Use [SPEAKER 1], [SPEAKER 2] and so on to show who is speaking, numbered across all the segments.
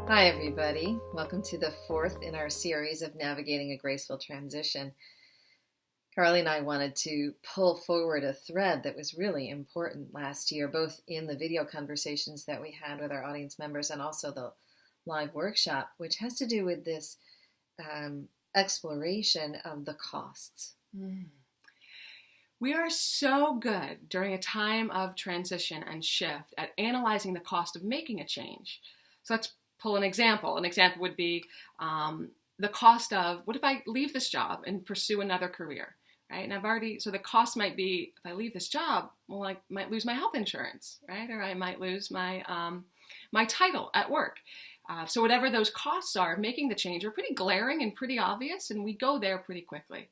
[SPEAKER 1] Hi, everybody. Welcome to the fourth in our series of Navigating a Graceful Transition. Karlee and I wanted to pull forward a thread that was really important last year, both in the video conversations that we had with our audience members and also the live workshop, which has to do with this exploration of the costs.
[SPEAKER 2] We are so good during a time of transition and shift at analyzing the cost of making a change. So let's pull an example. An example would be the cost of, what if I leave this job and pursue another career, right? And so the cost might be, if I leave this job, well, I might lose my health insurance, right? Or I might lose my my title at work. So whatever those costs are, making the change are pretty glaring and pretty obvious, and we go there pretty quickly.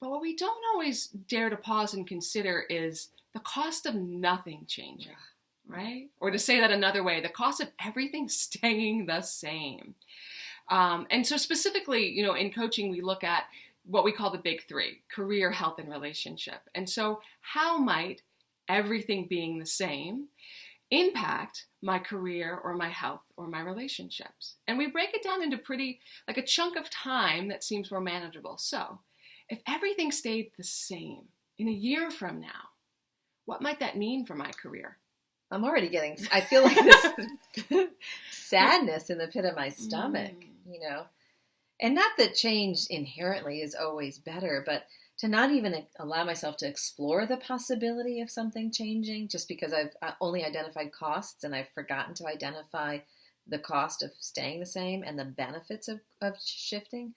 [SPEAKER 2] But what we don't always dare to pause and consider is the cost of nothing changing. Yeah. Right? Or to say that another way, the cost of everything staying the same. And so specifically, in coaching, we look at what we call the big three: career, health, and relationship. And so how might everything being the same impact my career or my health or my relationships? And we break it down into like a chunk of time that seems more manageable. So if everything stayed the same in a year from now, what might that mean for my career?
[SPEAKER 1] I'm already I feel like this sadness in the pit of my stomach, And not that change inherently is always better, but to not even allow myself to explore the possibility of something changing just because I've only identified costs and I've forgotten to identify the cost of staying the same and the benefits of shifting.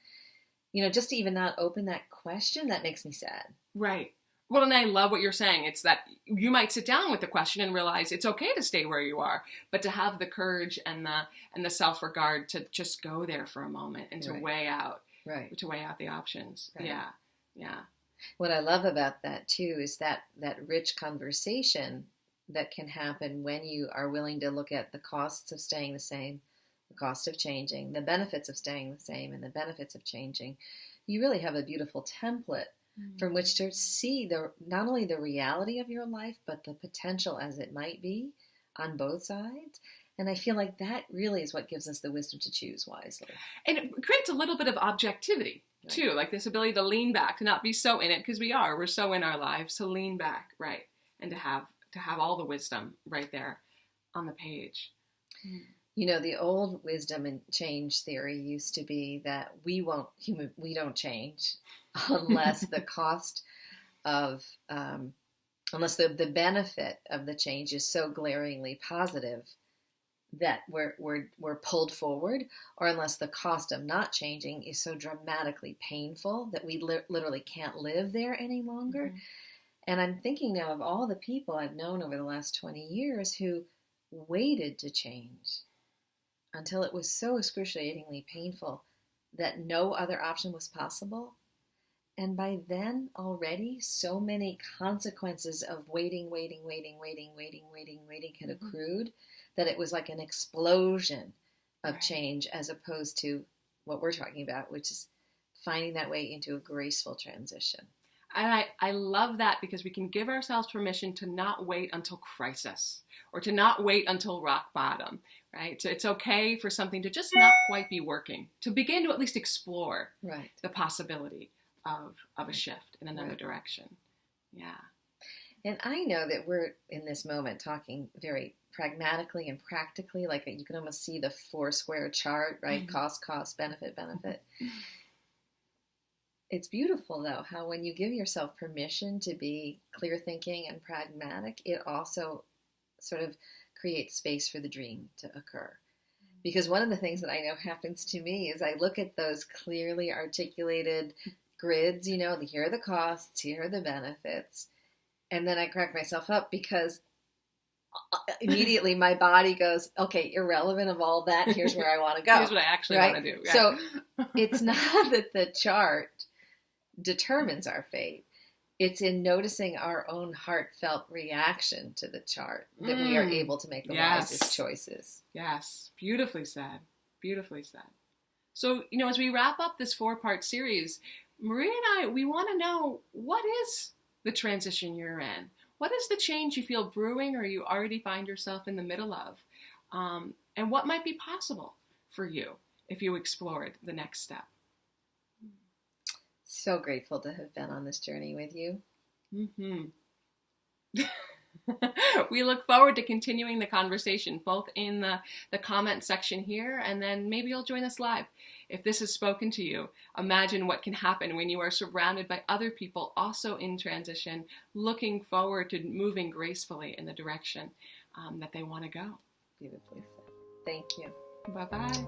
[SPEAKER 1] Just to even not open that question, that makes me sad.
[SPEAKER 2] Right. Well, and I love what you're saying. It's that you might sit down with the question and realize it's okay to stay where you are, but to have the courage and the self-regard to just go there for a moment and to weigh out the options. Right. Yeah.
[SPEAKER 1] What I love about that too is that rich conversation that can happen when you are willing to look at the costs of staying the same, the cost of changing, the benefits of staying the same, and the benefits of changing. You really have a beautiful template from which to see not only the reality of your life, but the potential as it might be on both sides. And I feel like that really is what gives us the wisdom to choose wisely.
[SPEAKER 2] And it creates a little bit of objectivity, too, like this ability to lean back, to not be so in it, because we're so in our lives, to lean back, right, and to have all the wisdom right there on the page.
[SPEAKER 1] The old wisdom and change theory used to be that we don't change unless the cost of, unless the benefit of the change is so glaringly positive that we're pulled forward, or unless the cost of not changing is so dramatically painful that we literally can't live there any longer. Mm-hmm. And I'm thinking now of all the people I've known over the last 20 years who waited to change until it was so excruciatingly painful that no other option was possible. And by then, already, so many consequences of waiting had accrued that it was like an explosion of change, as opposed to what we're talking about, which is finding that way into a graceful transition.
[SPEAKER 2] And I love that, because we can give ourselves permission to not wait until crisis or to not wait until rock bottom, right? So it's okay for something to just not quite be working, to begin to at least explore the possibility of a shift in another direction. Yeah. And
[SPEAKER 1] I know that we're in this moment talking very pragmatically and practically, like you can almost see the 4-square chart, right? Mm-hmm. Cost, benefit. Mm-hmm. It's beautiful, though, how when you give yourself permission to be clear thinking and pragmatic, it also sort of creates space for the dream to occur. Because one of the things that I know happens to me is I look at those clearly articulated grids, here are the costs, here are the benefits, and then I crack myself up because immediately my body goes, okay, irrelevant of all that, here's where I want to go.
[SPEAKER 2] Here's what I actually want to do.
[SPEAKER 1] Yeah. So it's not that the chart determines our fate. It's in noticing our own heartfelt reaction to the chart that we are able to make the wisest choices.
[SPEAKER 2] Yes. Beautifully said. Beautifully said. So, as we wrap up this 4-part series, Maria and I, we want to know, what is the transition you're in? What is the change you feel brewing or you already find yourself in the middle of? And what might be possible for you if you explored the next step.
[SPEAKER 1] So grateful to have been on this journey with you.
[SPEAKER 2] Mm-hmm. We look forward to continuing the conversation, both in the comment section here, and then maybe you'll join us live. If this has spoken to you, imagine what can happen when you are surrounded by other people also in transition, looking forward to moving gracefully in the direction that they want to go.
[SPEAKER 1] Beautifully said. Thank you.
[SPEAKER 2] Bye-bye.